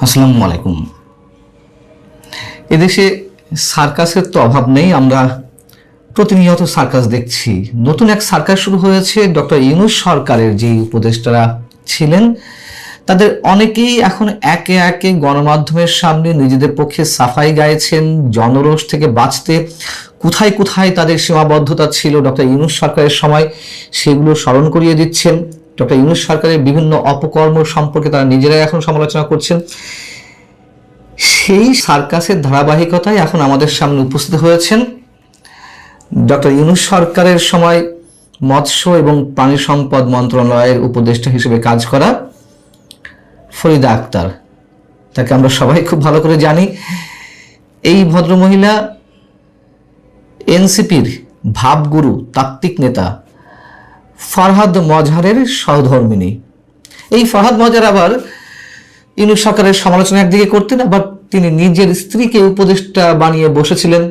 আসসালামু আলাইকুম। এদেশে সার্কাসের তো অভাব নেই, আমরা প্রতিনিয়ত সার্কাস দেখছি। নতুন এক সার্কাস শুরু হয়েছে। ডক্টর ইউনূস সরকারের যে উপদেষ্টারা ছিলেন তাদের অনেকেই এখন একে একে গণমাধ্যমের সামনে নিজেদের পক্ষে সাফাই গাইছেন জনরোষ থেকে বাঁচতে। কোথায় কোথায় তাদের সীমাবদ্ধতা ছিল ডক্টর ইউনূস সরকারের সময় সেগুলো স্মরণ করিয়ে দিচ্ছেন। ডক্টর ইউনূস সরকারের বিভিন্ন অপকর্ম সম্পর্কে তারা নিজেরাই এখন সমালোচনা করছেন। সেই সার্কাসের ধারাবাহিকতায় এখন আমাদের সামনে উপস্থিত হয়েছেন ডক্টর ইউনূস সরকারের সময় মৎস্য এবং প্রাণী সম্পদ মন্ত্রণালয়ের উপদেষ্টা হিসেবে কাজ করা ফরিদা আক্তার। তাকে আমরা সবাই খুব ভালো করে জানি। এই ভদ্রমহিলা এনসিপির ভাবগুরু, তাত্ত্বিক নেতা ফরহাদ মজহারের সহধর্মিণী। এই ফরহাদ মজহার আবার ইউনূস সরকারের সমালোচনা একদিকে করতেন, আবার তিনি নিজের স্ত্রীকে উপদেষ্টা বানিয়ে বসেছিলেন,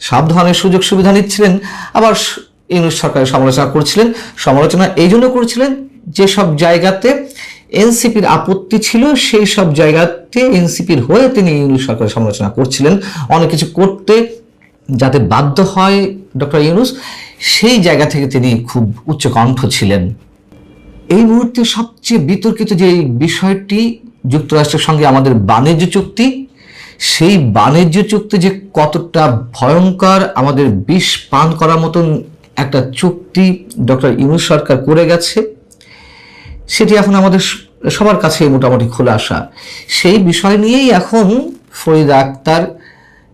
সব ধরনের সুযোগ সুবিধা নিচ্ছিলেন, আবার ইউনূস সরকারের সমালোচনা করছিলেন। সমালোচনা এই জন্য করছিলেন যেসব জায়গাতে এনসিপির আপত্তি ছিল সেই সব জায়গাতে এনসিপির হয়ে তিনি ইউনূস সরকারের সমালোচনা করছিলেন। অনেক কিছু করতে যাতে বাধ্য হয় ডক্টর ইউনূস, সেই জায়গা থেকে তিনি খুব উচ্চকণ্ঠ ছিলেন। এই মুহূর্তে সবচেয়ে বিতর্কিত যে বিষয়টি যুক্তরাষ্ট্রের সঙ্গে আমাদের বাণিজ্য চুক্তি, সেই বাণিজ্য চুক্তি যে কতটা ভয়ঙ্কর, আমাদের বিষ পান করার মতন একটা চুক্তি ডক্টর ইউনূস সরকার করে গেছে, সেটি এখন আমাদের সবার কাছে মোটামুটি খোলা আসা। সেই বিষয় নিয়েই এখন ফরিদা আক্তার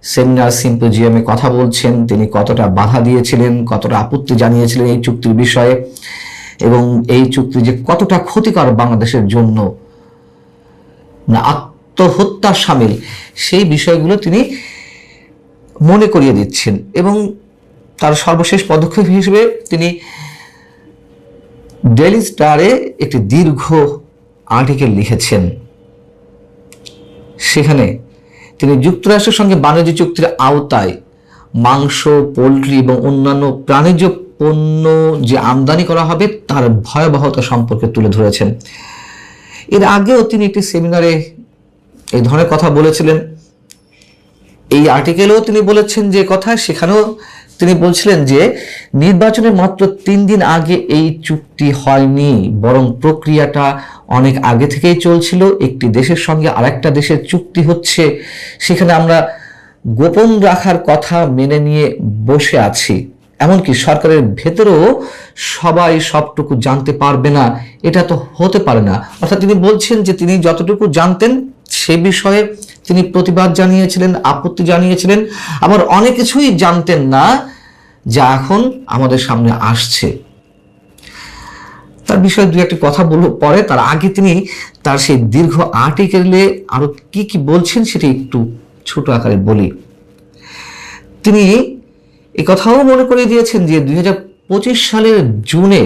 সেমিনার সিম্পোজিয়ামে কথা বলছেন। তিনি কতটা বাধা দিয়েছিলেন, কতটা আপত্তি জানিয়েছিলেন এই চুক্তির বিষয়ে, এবং এই চুক্তি যে কতটা ক্ষতিকর বাংলাদেশের জন্য, আত্মহত্যার সামিল, সেই বিষয়গুলো তিনি মনে করিয়ে দিচ্ছেন। এবং তার সর্বশেষ পদক্ষেপ হিসেবে তিনি ডেইলি স্টারে একটি দীর্ঘ আর্টিকেল লিখেছেন। সেখানে তিনি যুক্তরাষ্ট্রের সঙ্গে বাণিজ্য চুক্তির আওতায় মাংস, পোলট্রি এবং অন্যান্য প্রাণীজ পণ্য যে আমদানি করা হবে তার ভয়াবহতা সম্পর্কে তুলে ধরেছেন। এর আগেও তিনি একটি সেমিনারে এই ধরনের কথা বলেছিলেন। এই আর্টিকেলেও তিনি বলেছেন যে কথা, সেখানেও তিনি বলছিলেন যে নির্বাচনের মাত্র 3 দিন আগে এই চুক্তি হয়নি, বরং প্রক্রিয়াটা অনেক আগে থেকেই চলছিল। একটি দেশের সঙ্গে আরেকটা দেশের চুক্তি হচ্ছে, সেখানে আমরা গোপন রাখার কথা মেনে নিয়ে বসে আছি। এমনকি সরকারের ভেতরেও সবাই সবটুকু জানতে পারবে না, এটা তো হতে পারে না। অর্থাৎ তিনি বলছেন যে তিনি যতটুকু জানতেন সে বিষয়ে তিনি প্রতিবাদ জানিয়েছিলেন, আপত্তি জানিয়েছিলেন, আবার অনেক কিছুই জানতেন না যা এখন আমাদের সামনে আসছে। তার বিষয়ে দু একটি কথা বলব পরে। তার আগে তিনি তার সেই দীর্ঘ আর্টিকেলে আরো কি কি বলছেন সেটি একটু ছোট আকারে বলি। তিনি এই কথাও মনে করিয়ে দিয়েছেন যে 2025 সালের জুনে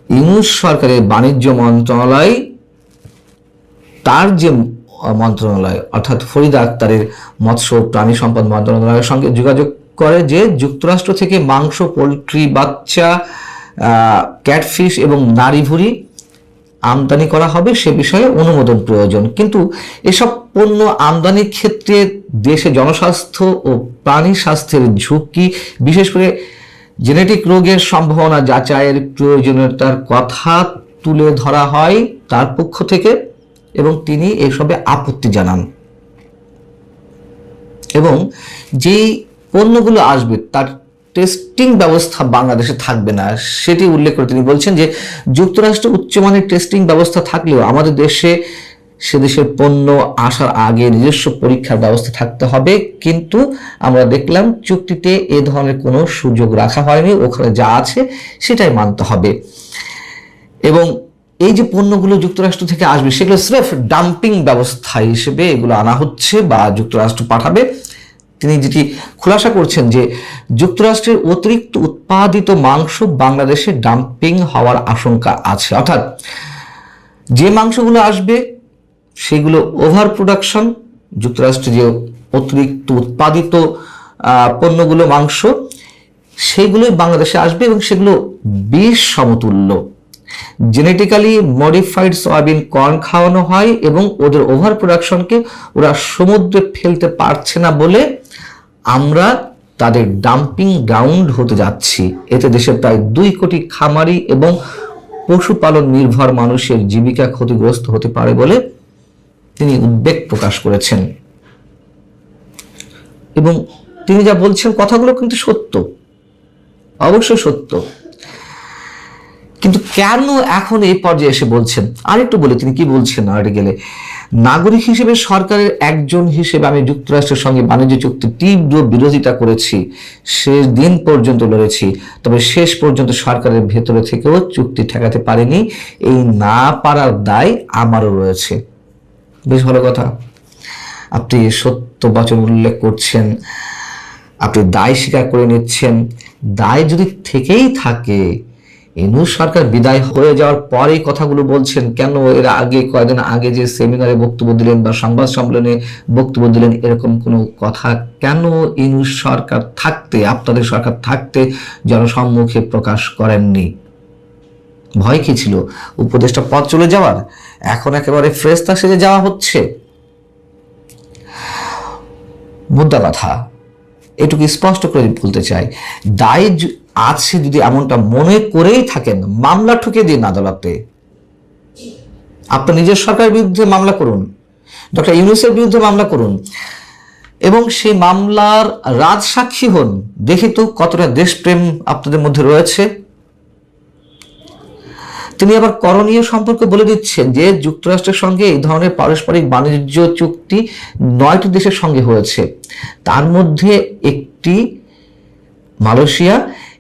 ইউনূস সরকারের বাণিজ্য মন্ত্রণালয়, তার যে মন্ত্রণালয় অর্থাৎ ফরিদা আক্তারের মৎস্য প্রাণী সম্পদ মন্ত্রণালয়ের সঙ্গে যোগাযোগ করে যে যুক্তরাষ্ট্র থেকে মাংস, পোলট্রি, বাচ্চা, ক্যাটফিশ এবং নারী ভুঁড়ি আমদানি করা হবে, সে বিষয়ে অনুমোদন প্রয়োজন। কিন্তু এসব পণ্য আমদানির ক্ষেত্রে দেশে জনস্বাস্থ্য ও প্রাণী স্বাস্থ্যের ঝুঁকি, বিশেষ করে জেনেটিক রোগের সম্ভাবনা যাচাইয়ের প্রয়োজনীয়তার কথা তুলে ধরা হয় তার পক্ষ থেকে, এবং তিনি এসবে আপত্তি জানান। এবং যেই পণ্যগুলো আসবে তার টেস্টিং ব্যবস্থা বাংলাদেশে থাকবে না, সেটি উল্লেখ করে তিনি বলছেন যে যুক্তরাষ্ট্রে উচ্চমানের টেস্টিং ব্যবস্থা থাকলেও আমাদের দেশে সে দেশের পণ্য আসার আগে নিজস্ব পরীক্ষার ব্যবস্থা থাকতে হবে। কিন্তু আমরা দেখলাম চুক্তিতে এ ধরনের কোনো সুযোগ রাখা হয়নি, ওখানে যা আছে সেটাই মানতে হবে। এবং এই যে পণ্যগুলো যুক্তরাষ্ট্র থেকে আসবে সেগুলো স্রেফ ডাম্পিং ব্যবস্থা হিসেবে এগুলো আনা হচ্ছে বা যুক্তরাষ্ট্র পাঠাবে। তিনি যেটি খুলাসা করছেন যে যুক্তরাষ্ট্রের অতিরিক্ত উৎপাদিত মাংস বাংলাদেশে ডাম্পিং হওয়ার আশঙ্কা আছে। অর্থাৎ যে মাংসগুলো আসবে সেগুলো ওভার প্রোডাকশন, যুক্তরাষ্ট্রে যে অতিরিক্ত উৎপাদিত পণ্যগুলো মাংস সেগুলোই বাংলাদেশে আসবে এবং সেগুলো বিষ সমতুল্য। জেনেটিক্যালি মডিফাইড সয়াবিন কর্ন খাওয়ানো হয় এবং ওদের ওভার প্রোডাকশনকে ওরা সমুদ্রে ফেলতে পারছে না বলে আমরা তাদের ডাম্পিং গ্রাউন্ড হতে যাচ্ছি। এতে দেশের প্রায় 2 কোটি খামারি এবং পশুপালন নির্ভর মানুষের জীবিকা ক্ষতিগ্রস্ত হতে পারে বলে তিনি উদ্বেগ প্রকাশ করেছেন। এবং তিনি যা বলছেন কথাগুলো কিন্তু সত্য, অবশ্যই সত্য। কিন্তু কেন এখন এই পর্যায়ে এসে বলছেন? আরেকটু বলে তিনি কি বলছেন আর্টিকেলে, নাগরিক হিসেবে সরকারের একজন হিসেবে আমি যুক্তরাষ্ট্রের সঙ্গে বাণিজ্য চুক্তি তীব্র বিরোধিতা করেছি, শেষ দিন পর্যন্ত লড়েছি, তবে শেষ পর্যন্ত সরকারের ভেতরে থেকেও চুক্তি ঠেকাতে পারেনি। এই না পারার দায় আমারও রয়েছে। বেশ ভালো কথা, আপনি সত্য বচন উল্লেখ করছেন, আপনি দায় স্বীকার করে নিচ্ছেন। দায় যদি থেকেই থাকে, ইউনূস সরকার বিদায় হয়ে যাওয়ার পরে কথাগুলো বলছেন কেন? এর আগে কয়েকদিন আগে যে সেমিনারে বক্তব্য দিলেন বা সংবাদ সম্মেলনে বক্তব্য দিলেন, এরকম কোনো কথা কেন ইউনূস সরকার থাকতে, আপনাদের সরকার থাকতে জনসম্মুখে প্রকাশ করেননি? ভয় কি ছিল? উপদেষ্টা পদ চলে যাওয়ার? এখন একেবারে ফ্রেস্তা সেজে যাওয়া হচ্ছে। মুদ্রা কথা এটুকু স্পষ্ট করে বলতে চাই, দায় আছে যদি এমনটা মনে করেই থাকেন, মামলা ঠুকে দিন আদালতে। আপনার নিজের সরকারের বিরুদ্ধে মামলা করুন, ডক্টর ইউনূসের বিরুদ্ধে মামলা করুন এবং সেই মামলার রাজসাক্ষী হন। দেখি তো কতটা দেশপ্রেম আপনাদের মধ্যে রয়েছে। তিনি আবার করণীয় সম্পর্কে বলে দিচ্ছেন যে যুক্তরাষ্ট্রের সঙ্গে এই ধরনের পারস্পরিক বাণিজ্য চুক্তি 9টি দেশের সঙ্গে হয়েছে, তার মধ্যে একটি মালয়েশিয়া।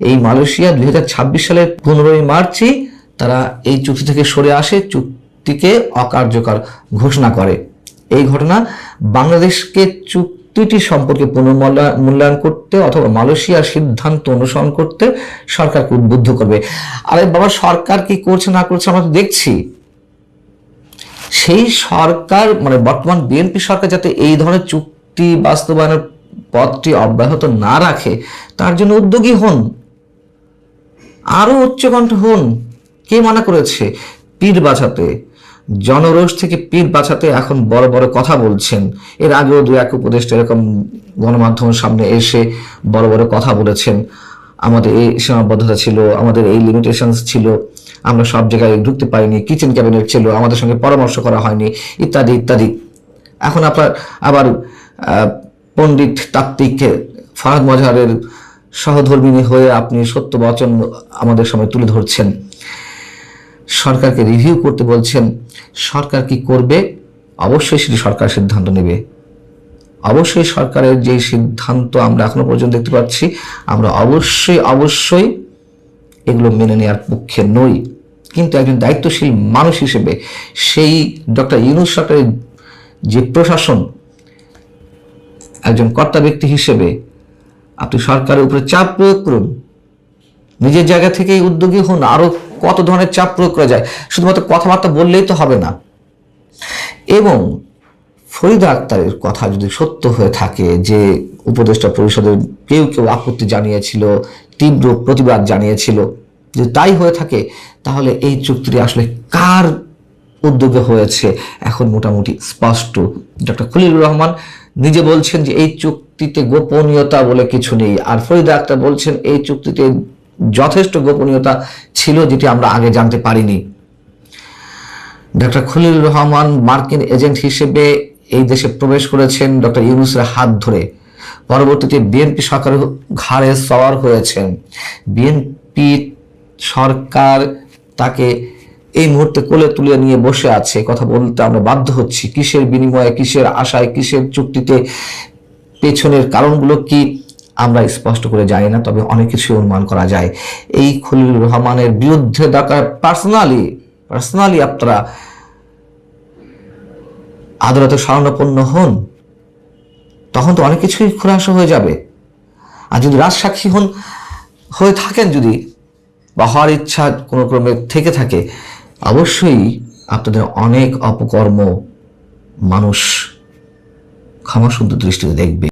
এই মালয়েশিয়া 2026 সালের 15 মার্চই তারা এই চুক্তি থেকে সরে আসে, চুক্তিকে অকার্যকর ঘোষণা করে। এই ঘটনা বাংলাদেশকে চুক্তিটি সম্পর্কে পুনর্মূল্যায়ন করতে অথবা মালয়েশিয়ার সিদ্ধান্ত অনুসরণ করতে সরকারকে উদ্বুদ্ধ করবে। আরে বাবা, সরকার কি করছে না করছে আমরা তো দেখছি। সেই সরকার মানে বর্তমান বিএনপি সরকার যাতে এই ধরনের চুক্তি বাস্তবায়নের পথটি অব্যাহত না রাখে তার জন্য উদ্যোগী হন, আরো উচ্চকণ্ঠ হন। কে মানা করেছে? পীর বাঁচাতে, জনরোষ থেকে পীর বাঁচাতে এখন বড় বড় কথা বলছেন। এর আগেও 2-1 উপদেষ্টা এরকম গণমাধ্যমের সামনে এসে বড় বড় কথা বলেছেন, আমাদের এই সীমাবদ্ধতা ছিল, আমাদের এই লিমিটেশনস ছিল, আমরা সব জায়গায় ঢুকতে পারিনি, কিচেন ক্যাবিনেট ছিল, আমাদের সঙ্গে পরামর্শ করা হয়নি, ইত্যাদি ইত্যাদি। এখন আপনার আবার পণ্ডিত তাত্ত্বিক ফরহাদ মজহারের সহধর্মিণী হয়ে আপনি সত্য বচন আমাদের সামনে তুলে ধরছেন, সরকারকে রিভিউ করতে বলছেন। সরকার কি করবে? অবশ্যই সেটি সরকার সিদ্ধান্ত নেবে। অবশ্যই সরকারের যে সিদ্ধান্ত আমরা এখনো পর্যন্ত দেখতে পাচ্ছি, আমরা অবশ্যই এগুলো মেনে নেওয়ার পক্ষে নই। কিন্তু একজন দায়িত্বশীল মানুষ হিসেবে সেই ডক্টর ইউনূস সরকারের যে প্রশাসন, একজন কর্তা ব্যক্তি হিসেবে আপনি সরকারের উপরে চাপ প্রয়োগ করুন, নিজের জায়গা থেকেই উদ্যোগী হন। আরো কত ধরনের চাপ প্রয়োগ করা যায়, শুধুমাত্র কথাবার্তা বললেই তো হবে না। এবং ফরিদা আক্তারের কথা যদি সত্য হয়ে থাকে যে উপদেষ্টা পরিষদের কেউ আপত্তি জানিয়েছিল, তীব্র প্রতিবাদ জানিয়েছিল, যদি তাই হয়ে থাকে তাহলে এই চুক্তিটি আসলে কার উদ্যোগে হয়েছে এখন মোটামুটি স্পষ্ট। ডক্টর খলিলুর রহমান নিজে বলছেন যে এই চুক্তিতে গোপনীয়তা বলে কিছু নেই, আর ফরিদা আক্তার বলছেন এই চুক্তিতে যথেষ্ট গোপনীয়তা ছিল যেটি আমরা আগে জানতে পারিনি। ডক্টর খলিলুর রহমান মার্কিন এজেন্ট হিসেবে এই দেশে প্রবেশ করেছেন ডক্টর ইউনূসের হাত ধরে, পরবর্তীতে বিএনপি সরকারের ঘাড়ে সওয়ার হয়েছেন। বিএনপি সরকার তাকে এই মুহূর্তে কোলে তুলে নিয়ে বসে আছে। কথা বলতে আমরা বাধ্য হচ্ছি, কিসের বিনিময়ে, কিসের আশায়, কিসের চুক্তিতে, পেছনের কারণগুলো কি আমরা স্পষ্ট করে জানি না, তবে অনেক কিছু অনুমান করা যায়। এই খলিলুর রহমানের বিরুদ্ধে দরকার পার্সোনালি আপনারা আদালতে শরণাপন্ন হন, তখন তো অনেক কিছুই খোলাসা হয়ে যাবে। আর যদি রাজসাক্ষী হয়ে থাকেন, যদি বা হওয়ার ইচ্ছা কোনো ক্রমে থেকে থাকে, অবশ্যই আপনাদের অনেক অপকর্ম মানুষ ক্ষমাসুন্দর দৃষ্টিতে দেখবে।